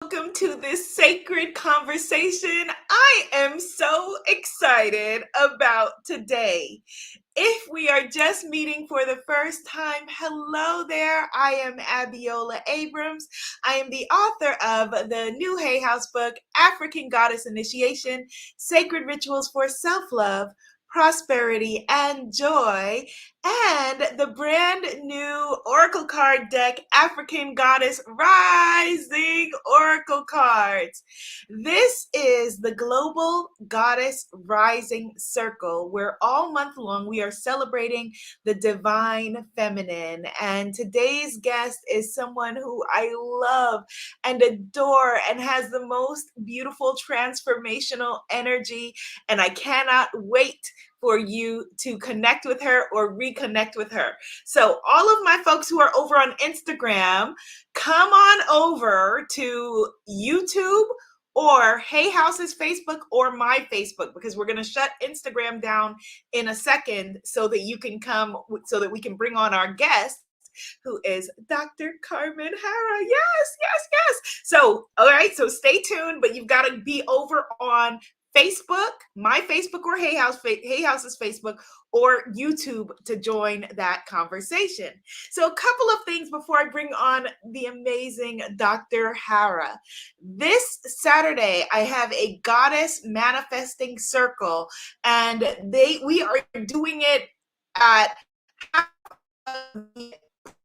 Welcome to this sacred conversation. I am so excited about today. If we are just meeting for the first time, hello there. I am Abiola Abrams. I am the author of the new Hay House book, African Goddess Initiation, Sacred Rituals for Self-Love, Prosperity, and Joy, and the brand new Oracle card deck, African Goddess Rising Oracle cards. This is the Global Goddess Rising Circle, where all month long we are celebrating the divine feminine. And today's guest is someone who I love and adore and has the most beautiful transformational energy. And I cannot wait for you to connect with her or reconnect with her. So all of my folks who are over on Instagram, come on over to YouTube or Hay House's Facebook or my Facebook, because we're going to shut Instagram down in a second so that you can come, so that we can bring on our guest, who is Dr. Carmen Harra. Yes. So, all right, so stay tuned, but you've got to be over on Facebook, my Facebook, or Hay House's Facebook, or YouTube to join that conversation. So a couple of things before I bring on the amazing Dr. Harra. This Saturday, I have a Goddess Manifesting Circle, and we are doing it at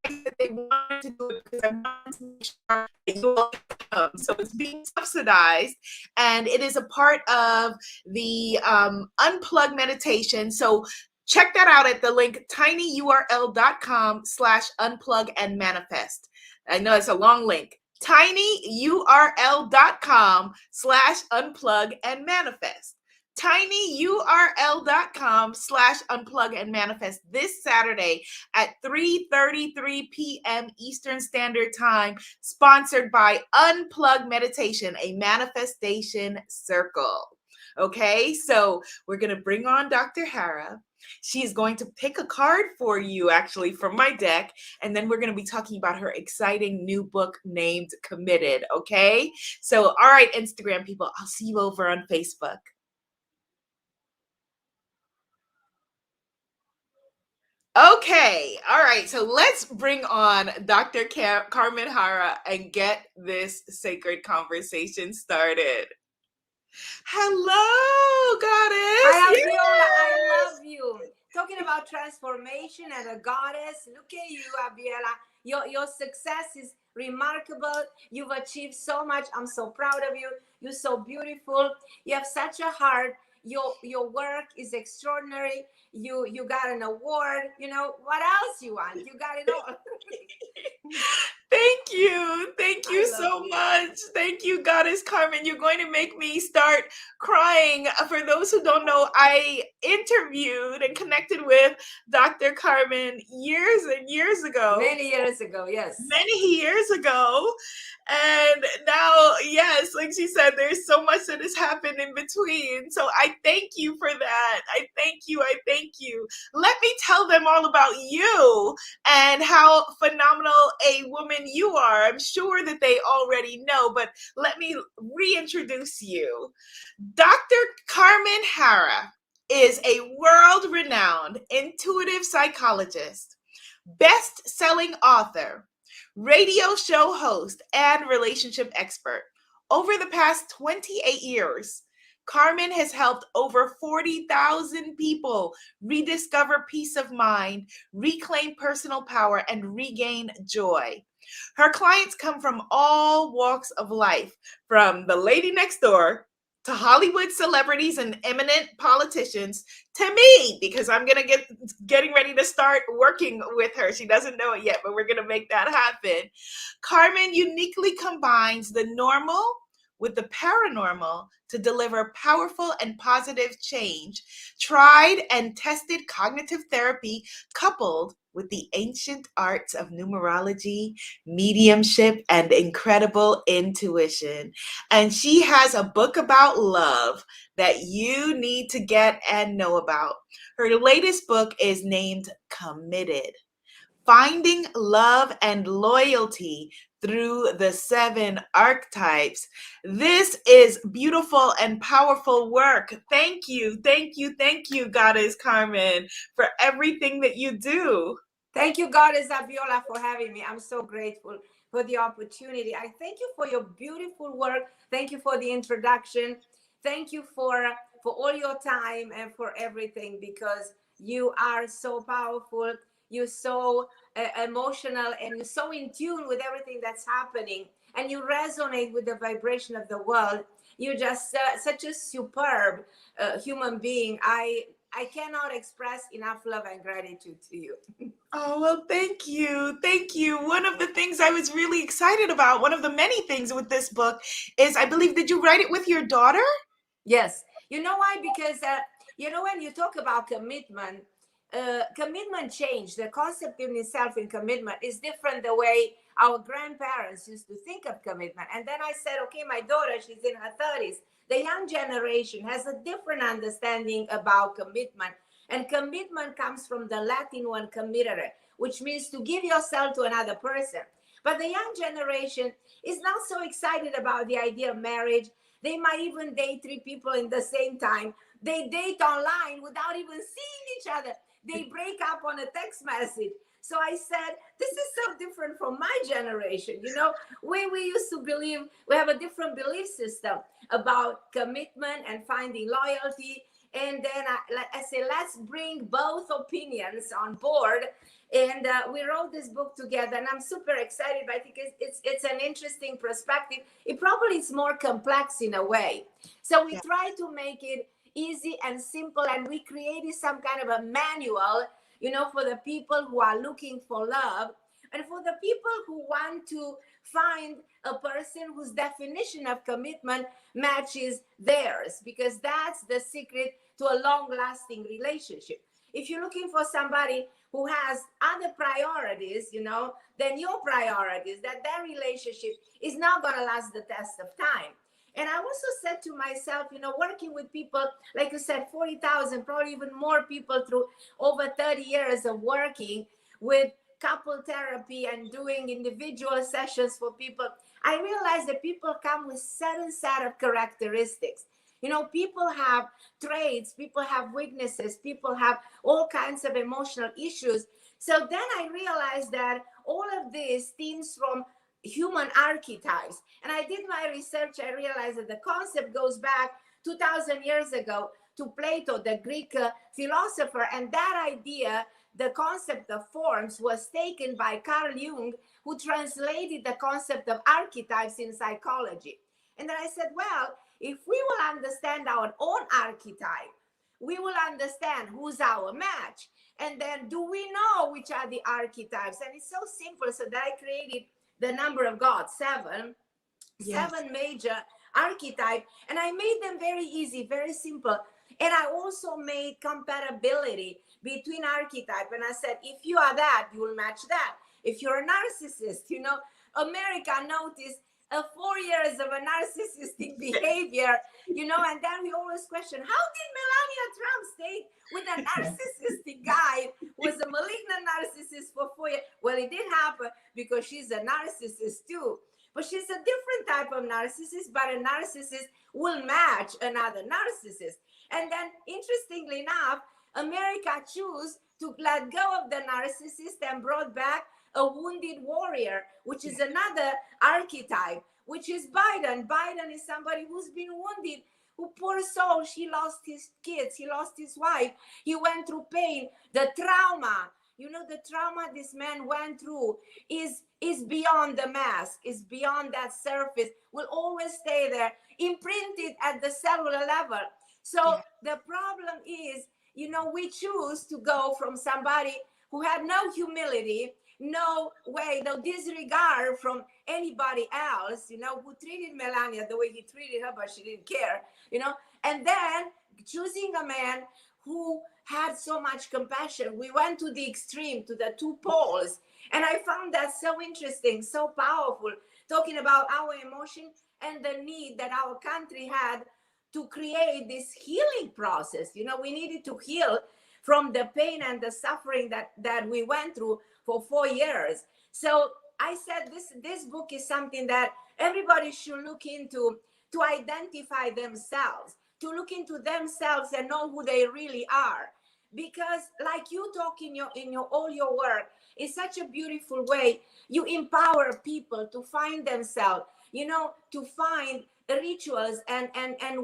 that they wanted to do it because I wanted to make sure that you all come. So it's being subsidized, and it is a part of the Unplug meditation. So check that out at the link tinyurl.com/unplug and manifest. I know it's a long link. tinyurl.com/unplug and manifest. tinyurl.com/unplug and manifest this Saturday at 3:33 p.m. Eastern Standard Time, sponsored by Unplug Meditation, a manifestation circle. Okay, so we're going to bring on Dr. Harra. She's going to pick a card for you, actually, from my deck, and then we're going to be talking about her exciting new book named Committed. Okay, so all right, Instagram people, I'll see you over on Facebook. Okay, all right, so let's bring on Dr. Carmen Harra and get this sacred conversation started. Hello, goddess. Hi, Aviola, I love you. Talking about transformation and a goddess. Look at you, Aviola. Your success is remarkable. You've achieved so much. I'm so proud of you. You're so beautiful. You have such a heart. Your work is extraordinary. You got an award. You know, what else you want? You got it all. Thank you so much. Thank you, Goddess Carmen. You're going to make me start crying. For those who don't know, I interviewed and connected with Dr. Carmen years and years ago. Many years ago, yes. Many years ago. And now, yes, like she said, there's so much that has happened in between. So I thank you for that. I thank you. Let me tell them all about you and how phenomenal a woman you are. I'm sure that they already know, but let me reintroduce you. Dr. Carmen Harra is a world-renowned intuitive psychologist, best-selling author, radio show host, and relationship expert. Over the past 28 years, Carmen has helped over 40,000 people rediscover peace of mind, reclaim personal power, and regain joy. Her clients come from all walks of life, from the lady next door to Hollywood celebrities and eminent politicians, to me, because I'm getting ready to start working with her. She doesn't know it yet, but we're going to make that happen. Carmen uniquely combines the normal with the paranormal to deliver powerful and positive change. Tried and tested cognitive therapy coupled with the ancient arts of numerology, mediumship, and incredible intuition. And she has a book about love that you need to get and know about. Her latest book is named Committed: Finding Love and Loyalty through the 7 archetypes. This is beautiful and powerful work. Thank you, thank you, thank you, Goddess Carmen, for everything that you do. Thank you, Goddess Abiola, for having me. I'm so grateful for the opportunity. I thank you for your beautiful work. Thank you for the introduction. Thank you for all your time and for everything, because you are so powerful. You're so emotional, and you're so in tune with everything that's happening, and you resonate with the vibration of the world. You're just such a superb human being. I cannot express enough love and gratitude to you. Oh, well, thank you. Thank you. One of the things I was really excited about, one of the many things with this book is, I believe, did you write it with your daughter? Yes. You know why? Because, when you talk about commitment, commitment changed. The concept in itself in commitment is different the way our grandparents used to think of commitment. And then I said, okay, my daughter, she's in her 30s. The young generation has a different understanding about commitment. And commitment comes from the Latin one, committere, which means to give yourself to another person. But the young generation is not so excited about the idea of marriage. They might even date 3 people in the same time. They date online without even seeing each other. They break up on a text message. So I said, this is so different from my generation. We used to believe, we have a different belief system about commitment and finding loyalty. And then I said, let's bring both opinions on board. And we wrote this book together, and I'm super excited, but I think it's an interesting perspective. It probably is more complex in a way. So we try to make it easy and simple, and we created some kind of a manual, for the people who are looking for love, and for the people who want to find a person whose definition of commitment matches theirs, because that's the secret to a long-lasting relationship. If you're looking for somebody who has other priorities, than your priorities, that relationship is not going to last the test of time. And I also said to myself, working with people, like you said, 40,000, probably even more people through over 30 years of working with couple therapy and doing individual sessions for people, I realized that people come with certain set of characteristics. People have traits, people have weaknesses, people have all kinds of emotional issues. So then I realized that all of this stems from human archetypes. And I did my research. I realized that the concept goes back 2,000 years ago to Plato, the Greek philosopher. And that idea, the concept of forms, was taken by Carl Jung, who translated the concept of archetypes in psychology. And then I said, well, if we will understand our own archetype, we will understand who's our match. And then do we know which are the archetypes? And it's so simple. So that I created the number of God, 7, yes. 7 major archetypes. And I made them very easy, very simple. And I also made compatibility between archetypes. And I said, if you are that, you will match that. If you're a narcissist, America noticed 4 years of a narcissistic behavior, and then we always question, how did Melania Trump stay with a narcissistic guy who was a malignant narcissist for 4 years? Well, it did happen because she's a narcissist too. But she's a different type of narcissist, but a narcissist will match another narcissist. And then, interestingly enough, America chose to let go of the narcissist and brought back a wounded warrior, which is another archetype, which is Biden. Biden is somebody who's been wounded, who, poor soul, he lost his kids, he lost his wife, he went through pain, the trauma. The trauma this man went through is beyond the mask, is beyond that surface, will always stay there, imprinted at the cellular level. So the problem is, we choose to go from somebody who had no humility, no way, no disregard from anybody else, who treated Melania the way he treated her, but she didn't care, and then choosing a man who had so much compassion. We went to the extreme, to the 2 poles. And I found that so interesting, so powerful, talking about our emotion and the need that our country had to create this healing process. We needed to heal from the pain and the suffering that we went through for 4 years. So I said this book is something that everybody should look into, to identify themselves, to look into themselves and know who they really are. Because like you talk in your all your work in such a beautiful way, you empower people to find themselves, you know, to find rituals and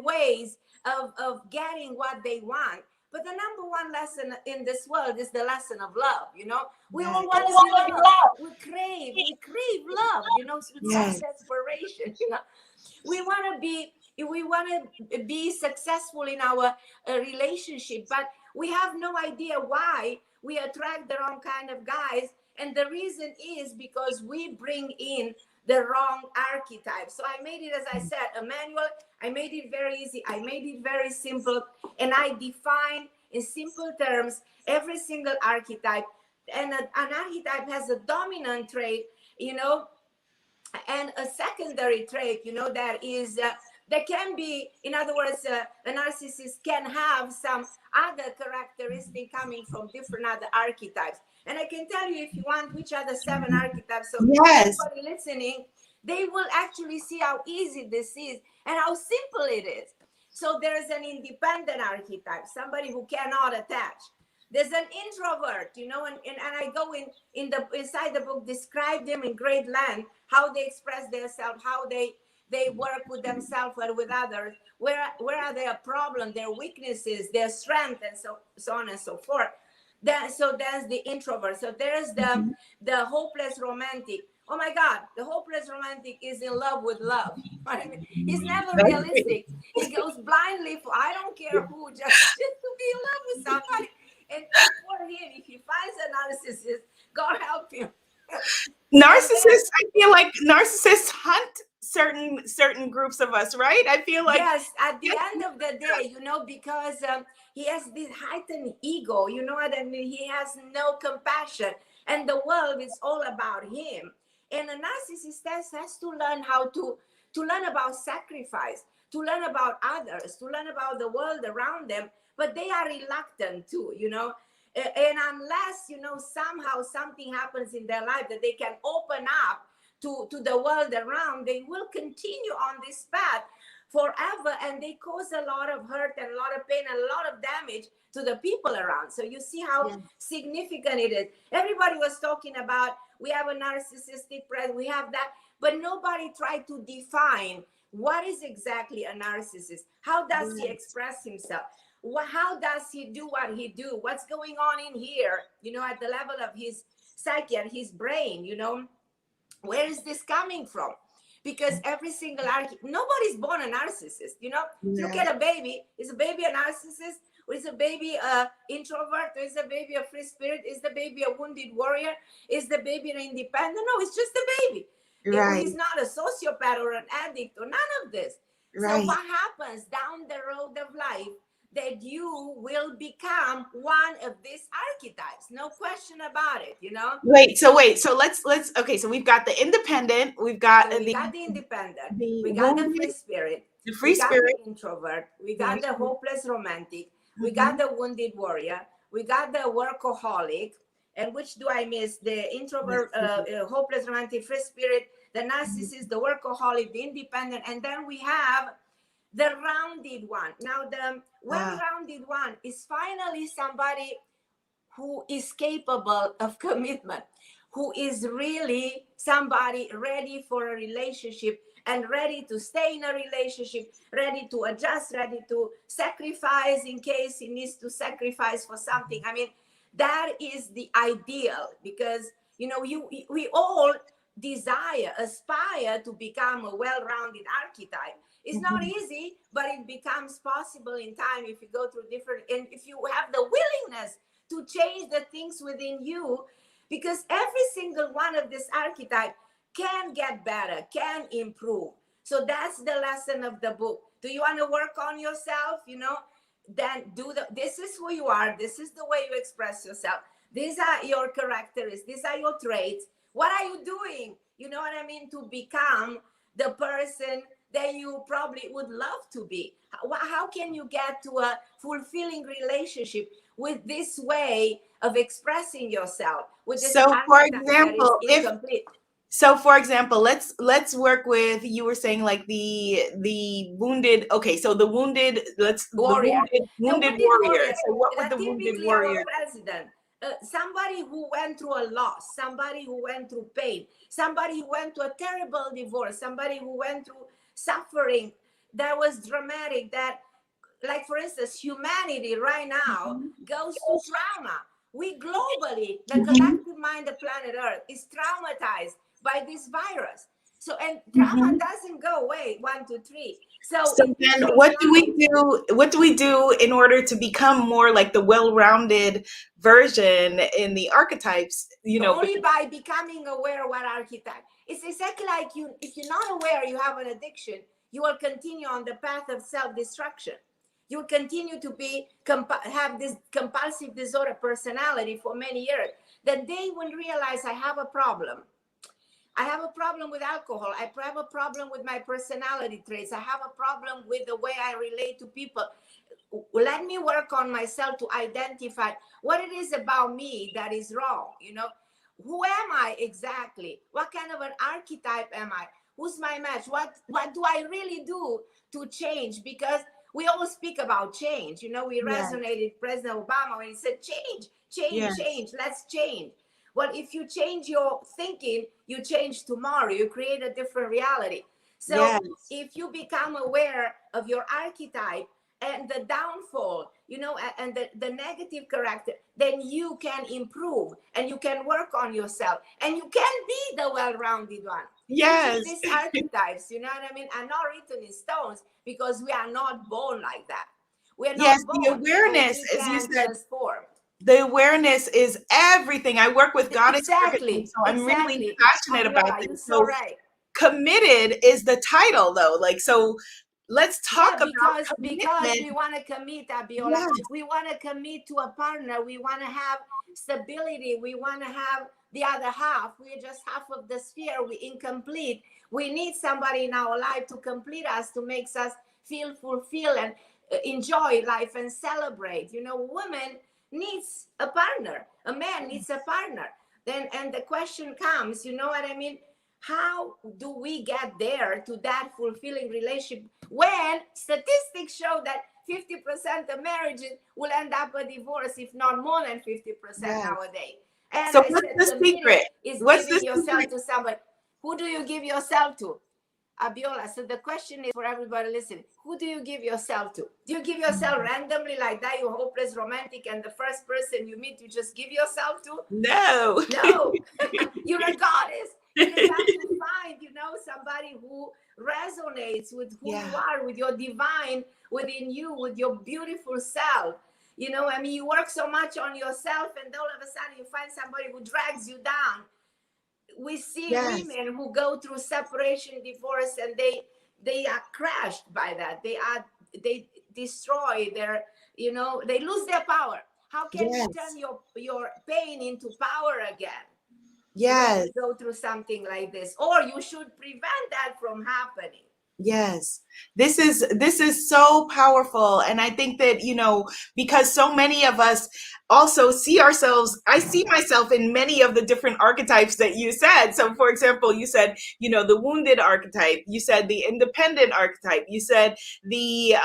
ways of getting what they want. But the number one lesson in this world is the lesson of love. You know, we all want to be loved. We crave love, you know, with such desperation. You know, we want to be successful in our relationship, but we have no idea why we attract the wrong kind of guys. And the reason is because we bring in the wrong archetype. So I made it, as I said, a manual. I made it very easy. I made it very simple. And I define in simple terms every single archetype. And an archetype has a dominant trait, you know, and a secondary trait, you know, that is there can be, in other words, a narcissist can have some other characteristic coming from different other archetypes. And I can tell you, if you want, which are the 7 archetypes. So everybody listening, they will actually see how easy this is and how simple it is. So there's an independent archetype, somebody who cannot attach. There's an introvert, you know, and I go inside the book, describe them in great length, how they express themselves, how they work with themselves or with others, where are their problems, their weaknesses, their strength, and so on and so forth. So there's the introvert. So there's the hopeless romantic. Oh my God, the hopeless romantic is in love with love. I mean, he's never realistic. He goes blindly for, I don't care who, just to be in love with somebody. And for him, if he finds a narcissist, God help him. Narcissists, I feel like narcissists hunt certain groups of us, right? I feel like, yes, at the end of the day, you know, because he has this heightened ego, you know what I mean? He has no compassion, and the world is all about him. And a narcissist has to learn how to learn about sacrifice, to learn about others, to learn about the world around them, but they are reluctant to, you know. And unless, you know, somehow something happens in their life that they can open up to the world around, they will continue on this path forever, and they cause a lot of hurt and a lot of pain and a lot of damage to the people around. So you see how significant it is. Everybody was talking about, we have a narcissistic presence, we have that, but nobody tried to define what is exactly a narcissist. How does he express himself? How does he do what he do? What's going on in here, you know, at the level of his psyche and his brain, you know? Where is this coming from? Because every single nobody's born a narcissist, you know? Look at a baby. Is a baby a narcissist? Or is a baby an introvert? Or is a baby a free spirit? Is the baby a wounded warrior? Is the baby an independent? No, it's just a baby. He's not a sociopath or an addict or none of this. So what happens down the road of life? That you will become one of these archetypes, no question about it, you know. So let's okay, so we've got the independent, we've got the independent, we got the free spirit, the introvert, we got the hopeless romantic, we got the wounded warrior, we got the workaholic, and which do I miss? The introvert, hopeless romantic, free spirit, the narcissist, the workaholic, the independent, and then we have the rounded one. Now the well-rounded one is finally somebody who is capable of commitment, who is really somebody ready for a relationship and ready to stay in a relationship, ready to adjust, ready to sacrifice in case he needs to sacrifice for something. I mean, that is the ideal, because, you know, we all aspire to become a well-rounded archetype. It's not easy, but it becomes possible in time if you go through different, and if you have the willingness to change the things within you, because every single one of this archetype can get better, can improve. So that's the lesson of the book. Do you want to work on yourself? You know, then this is who you are. This is the way you express yourself. These are your characteristics. These are your traits. What are you doing? You know what I mean? To become the person that you probably would love to be. How can you get to a fulfilling relationship with this way of expressing yourself? With this so, for example, So for example, let's work with, you were saying like the wounded. Okay, so the wounded, the Warrior. The wounded wounded warrior. warrior, So what would that the wounded typically our warrior? president, somebody who went through a loss, somebody who went through pain, somebody who went through a terrible divorce, somebody who went through suffering that was dramatic, that, like for instance, humanity right now goes through trauma. We globally, the Mhm, collective mind of planet Earth is traumatized by this virus. So, and trauma mhm. doesn't go away 1, 2, 3. So So in then people's what do we lives, do? What do we do in order to become more like the well-rounded version in the archetypes? You know, only by becoming aware what archetype. It's exactly like you, if you're not aware you have an addiction, you will continue on the path of self-destruction. You'll continue to be have this compulsive disorder personality for many years. Then they will realize I have a problem. I have a problem with alcohol. I have a problem with my personality traits. I have a problem with the way I relate to people. Let me work on myself to identify what it is about me that is wrong. You know, who am I exactly? What kind of an archetype am I? Who's my match? What do I really do to change? Because we all speak about change. You know, we yes, resonated President Obama when he said change, change, yes, change. Let's change. Well, if you change your thinking, you change tomorrow. You create a different reality. So yes, if you become aware of your archetype and the downfall, you know, and the negative character, then you can improve and you can work on yourself and you can be the well-rounded one. Each of yes, these archetypes, you know what I mean, are not written in stones because we are not born like that. We are yes. not The born, but awareness, we as you can said, transform. the awareness is everything. I work with goddess archetypes, Exactly, so I'm really exactly. passionate about Abiola, you're this. so So right. committed is the title, though. Like, so let's talk Yeah, about because commitment. we want to commit, Abiola. Yes, We want to commit to a partner. We want to have stability. We want to have the other half. We're just half of the sphere. We incomplete. We need somebody in our life to complete us, to make us feel fulfilled and enjoy life and celebrate. You know, women needs a partner. A man needs a partner. Then, and the question comes, you know what I mean? How do we get there to that fulfilling relationship when statistics show that 50% of marriages will end up a divorce, if not more than 50% yes. nowadays? And So I what's said, the committed secret? is What's the giving yourself secret? to somebody. Who do you give yourself to? Abiola. So the question is for everybody listening, who do you give yourself to? Do you give yourself randomly like that, you're hopeless romantic, and the first person you meet, you just give yourself to? No. No, you're a goddess. And you have to find, you know, somebody who resonates with who you Yeah. are, with your divine within you, with your beautiful self. You know, I mean, you work so much on yourself, and all of a sudden you find somebody who drags you down. We see Yes. women who go through separation, divorce, and they are crushed by that. They destroy their, you know, they lose their power. How can you turn Yes. your pain into power again when Yes. you go through something like this? Or you should prevent that from happening. Yes. This is so powerful. And I think that, because so many of us also see ourselves, I see myself in many of the different archetypes that you said. So for example, you said, the wounded archetype, you said the independent archetype, you said the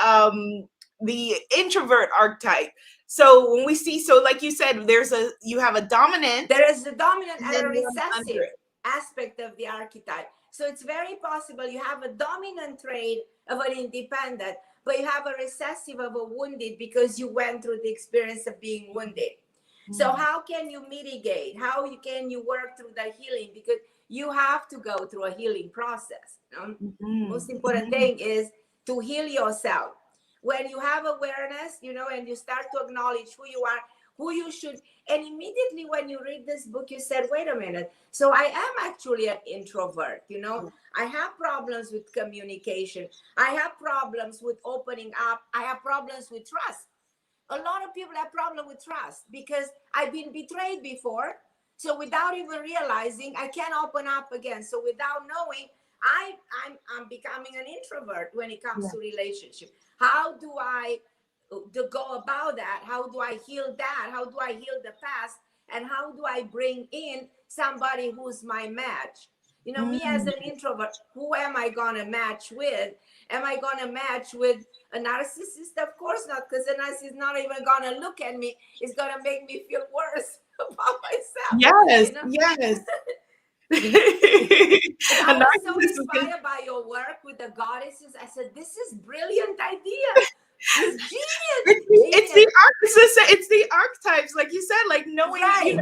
introvert archetype. So when we see, so like you said, you have a dominant There is a dominant and and then a one recessive under. aspect of the archetype. So it's very possible you have a dominant trait of an independent, but you have a recessive of a wounded because you went through the experience of being wounded. So how can you mitigate? Can you work through the healing? Because you have to go through a healing process. Most important thing is to heal yourself. When you have awareness, and you start to acknowledge who you are, who you should, and immediately when you read this book, you said, wait a minute. So I am actually an introvert. I have problems with communication. I have problems with opening up. I have problems with trust. A lot of people have problem with trust because I've been betrayed before. So without even realizing, I can't open up again. So without knowing, I'm becoming an introvert when it comes to relationship. How do I go about that? How do I heal that? How do I heal the past? And how do I bring in somebody who's my match? You know, me as an introvert, who am I going to match with? Am I going to match with a narcissist? Of course not, because the narcissist is not even going to look at me. It's going to make me feel worse about myself. Yes, You know? yes. But A I was so narcissist is inspired by your work with the goddesses. I said, this is brilliant idea. It's genius. it's Genius. it's the archetypes, like you said, like knowing Right.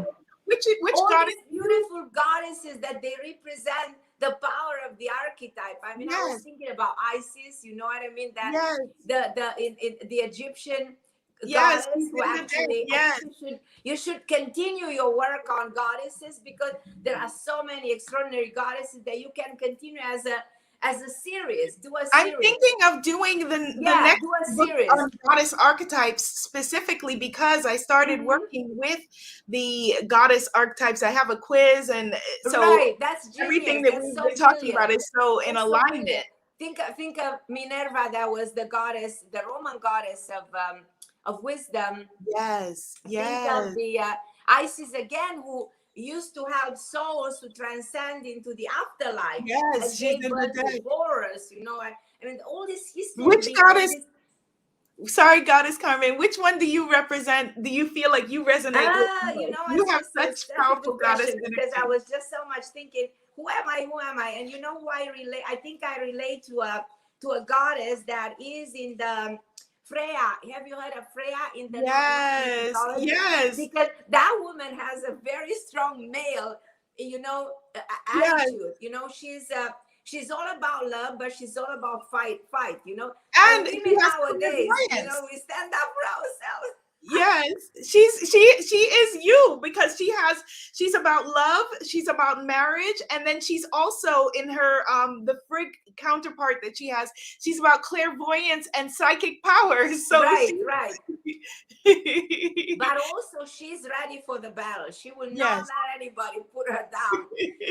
which All goddess. these beautiful goddesses that they represent the power of the archetype. I mean, I was Yes, thinking about Isis, you know what I mean? That yes, the Egyptian yes. goddess She's who in the day. actually, I Yes, think you should continue your work on goddesses, because there are so many extraordinary goddesses that you can continue as a series. Do a I'm series. thinking of doing the Yeah, next do a book series. on goddess archetypes specifically because I started working with the goddess archetypes. I have a quiz, and so Right, that's everything genius. that That's we've so been talking brilliant. about is so in That's so alignment. brilliant. Think of Minerva, that was the goddess, the Roman goddess of wisdom. Yes, Think of yes, the Isis again, who used to help souls to transcend into the afterlife yes. and She's gave in the birth to day. Horus. You know, I mean, all this history Which behind goddess? this. Sorry, Goddess Carmen. Which one do you represent? Do you feel like you resonate with You most? know, You have it's such such a powerful good goddess question, because I energy. was just so much thinking, who am I? Who am I? And you know who I relate? I think I relate to a goddess that is in the Freya. Have you heard of Freya in the Nordic Yes, mythology? yes, Because that woman has a very strong male, you know, yes. attitude. You know, she's all about love, but she's all about fight. You know, and And she women has nowadays, you clairvoyance. know, we stand up for ourselves. Yes, she is you because she's about love, she's about marriage, and then she's also in her the Frigg counterpart that she has. She's about clairvoyance and psychic powers. So Right, right. she, But also, she's ready for the battle. She will not yes, let anybody put her down.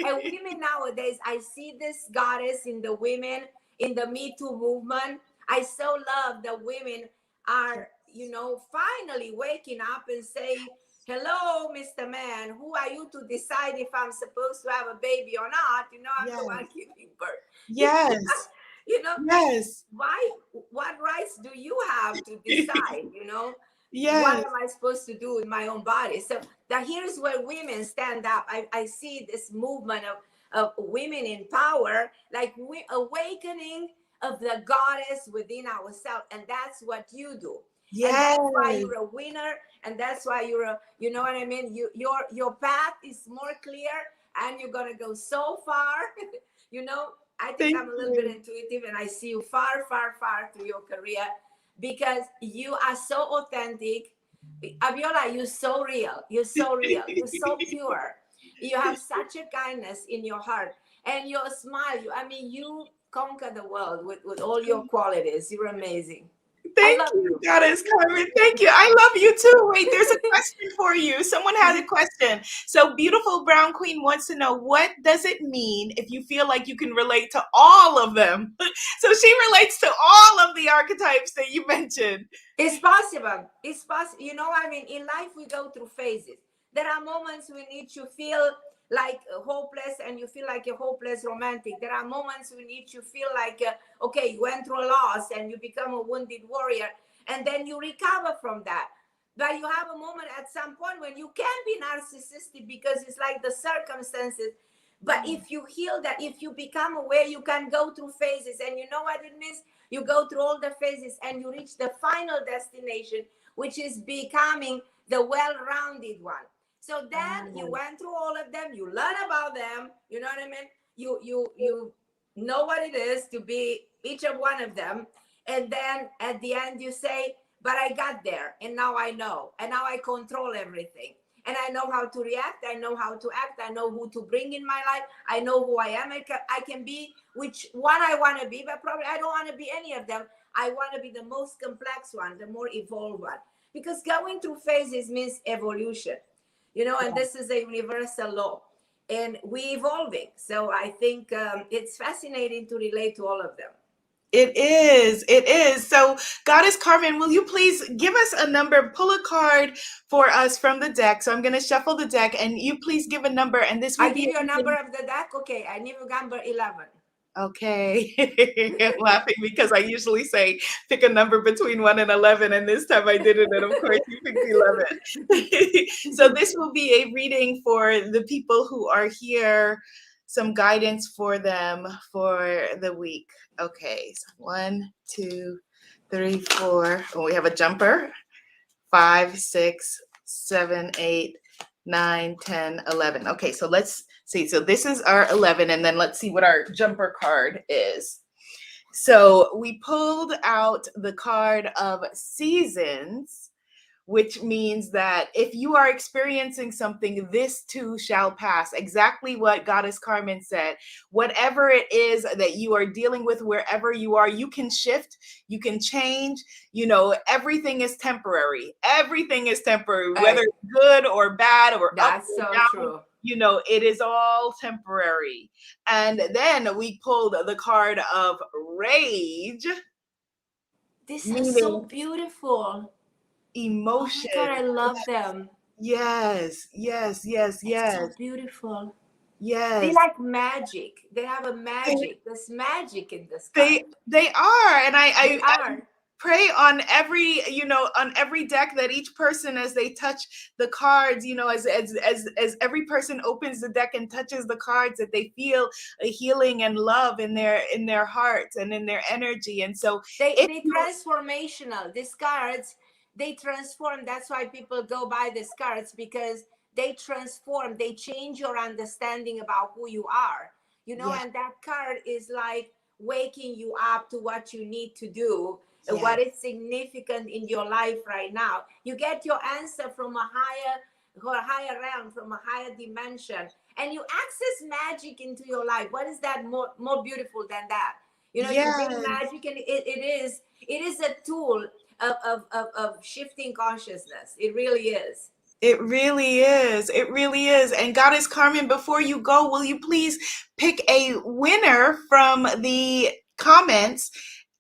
And women nowadays, I see this goddess in the women in the Me Too movement. I so love that women are, you know, finally waking up and say, hello, Mr. Man, who are you to decide if I'm supposed to have a baby or not? You know, I'm the one yes, giving birth. yes, You know, yes, why, what rights do you have to decide, you know? What yes. am I supposed to do with my own body? So that here's where women stand up. I see this movement of women in power, like we awakening of the goddess within ourselves. And that's what you do. And Yes. that's why you're a winner. And that's why you're a, you know what I mean? Your path is more clear, and you're gonna go so far. You know, I think Thank I'm a little bit you. intuitive, and I see you far, far, far through your career, because you are so authentic. Abiola, you're so real. You're so real. You're so pure. You have such a kindness in your heart, and your smile. I mean, you conquer the world with all your qualities. You're amazing. I Thank love you, you. Goddess Carmen. Thank you. I love you too. Wait, there's a question for you. Someone has a question. So, Beautiful Brown Queen wants to know, what does it mean if you feel like you can relate to all of them? So, she relates to all of the archetypes that you mentioned. It's possible. It's possible. You know, I mean, in life we go through phases. There are moments when you feel like hopeless, and you feel like a hopeless romantic. There are moments when you feel like, okay, you went through a loss and you become a wounded warrior, and then you recover from that. But you have a moment at some point when you can be narcissistic, because it's like the circumstances. But if you heal that, if you become aware, you can go through phases. And you know what it means? You go through all the phases and you reach the final destination, which is becoming the well-rounded one. So then you went through all of them, you learn about them, you know what I mean? You know what it is to be each of one of them. And then at the end you say, but I got there, and now I know, and now I control everything. And I know how to react. I know how to act. I know who to bring in my life. I know who I am. I can be which one I want to be, but probably I don't want to be any of them. I want to be the most complex one, the more evolved one. Because going through phases means evolution, you know, and this is a universal law. And we evolving. So I think it's fascinating to relate to all of them. It is. It is. So, Goddess Carmen, will you please give us a number? Pull a card for us from the deck. So, I'm going to shuffle the deck, and you please give a number. And this will I be give you a number of the deck. Okay, I give you number 11. okay. I'm laughing because I usually say pick a number between 1 and 11, and this time I did it, and of course you picked 11. So, this will be a reading for the people who are here, some guidance for them for the week. Okay, so 1, 2, 3, 4. Oh, we have a jumper. 5, 6, 7, 8, 9, 10, 11. Okay, so let's see. So this is our 11, and then let's see what our jumper card is. So we pulled out the card of seasons, which means that if you are experiencing something, this too shall pass. Exactly what Goddess Carmen said. Whatever it is that you are dealing with, wherever you are, you can shift, you can change. You know, everything is temporary. Everything is temporary, whether it's good or bad or That's up or so down. true. You know, it is all temporary. And then we pulled the card of rage. These are so beautiful. Emotion. Oh my God, I love them. Yes, yes, yes, It's yes, so beautiful. They yes. like magic. They have a magic. There's magic in this card. They are, and They I are. pray on every, you know, on every deck that each person, as they touch the cards, you know, as every person opens the deck and touches the cards, that they feel a healing and love in their hearts and in their energy. And so They transformational. These cards, they transform. That's why people go buy these cards, because they transform. They change your understanding about who you are. You know, yeah, and that card is like waking you up to what you need to do, yeah, what is significant in your life right now. You get your answer from a higher realm, from a higher dimension, and you access magic into your life. What is that more beautiful than that? You know, you bring yes. magic, and it is a tool of shifting consciousness. It really is. It really is. It really is. And Goddess Carmen, before you go, will you please pick a winner from the comments?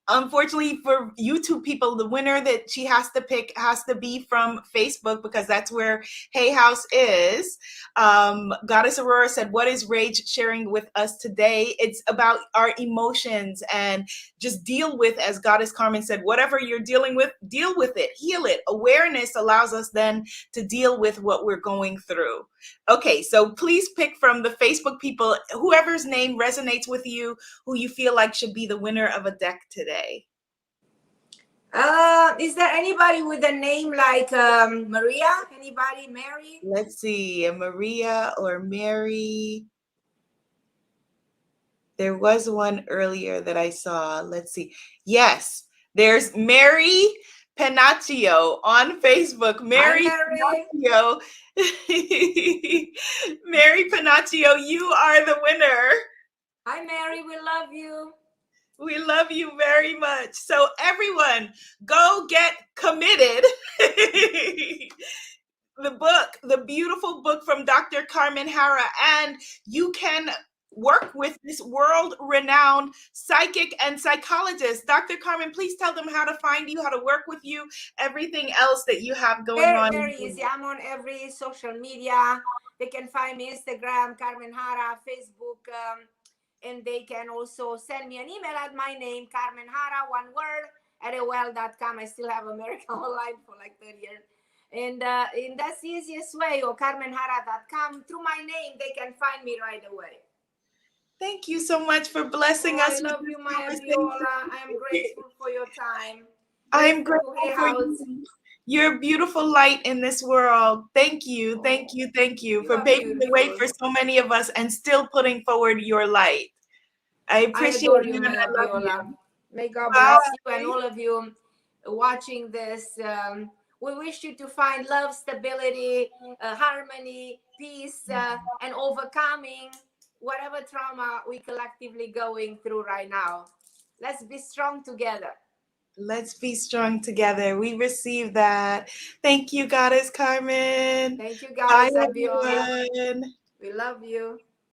Unfortunately for YouTube people, the winner that she has to pick has to be from Facebook, because that's where Hay House is. Goddess Aurora said, what is rage sharing with us today? It's about our emotions, and just deal with, as Goddess Carmen said, whatever you're dealing with, deal with it, heal it. Awareness allows us then to deal with what we're going through. Okay, so please pick from the Facebook people, whoever's name resonates with you, who you feel like should be the winner of a deck today. Is there anybody with a name like Maria? Anybody? Mary? Let's see, Maria or Mary. There was one earlier that I saw. Let's see. Yes, there's Mary Panaccio on Facebook. Mary Panaccio. Mary Panaccio, you are the winner. Hi, Mary. We love you. We love you very much. So everyone, go get committed. The book, the beautiful book from Dr. Carmen Harra, and you can work with this world-renowned psychic and psychologist. Dr. Carmen, please tell them how to find you, how to work with you, everything else that you have going on. Very easy. I'm on every social media. They can find me Instagram, Carmen Harra, Facebook, and they can also send me an email at my name, Carmen Harra, one word, at AOL.com. I still have American Online for like 30 years. And that's the easiest way, or CarmenHarra.com. Through my name, they can find me right away. Thank you so much for blessing us. I love you, my Aviola. I'm grateful for your time. I'm grateful for you. You're a beautiful light in this world. Thank you, thank you, thank you for paving the way for so many of us and still putting forward your light. I appreciate you, my Aviola. May God Bye. bless you and all of you watching this. We wish you to find love, stability, harmony, peace, and overcoming whatever trauma we collectively going through right now. Let's be strong together. Let's be strong together. We receive that. Thank you, Goddess Carmen. Thank you, Goddess Aviola. Everyone. We love you.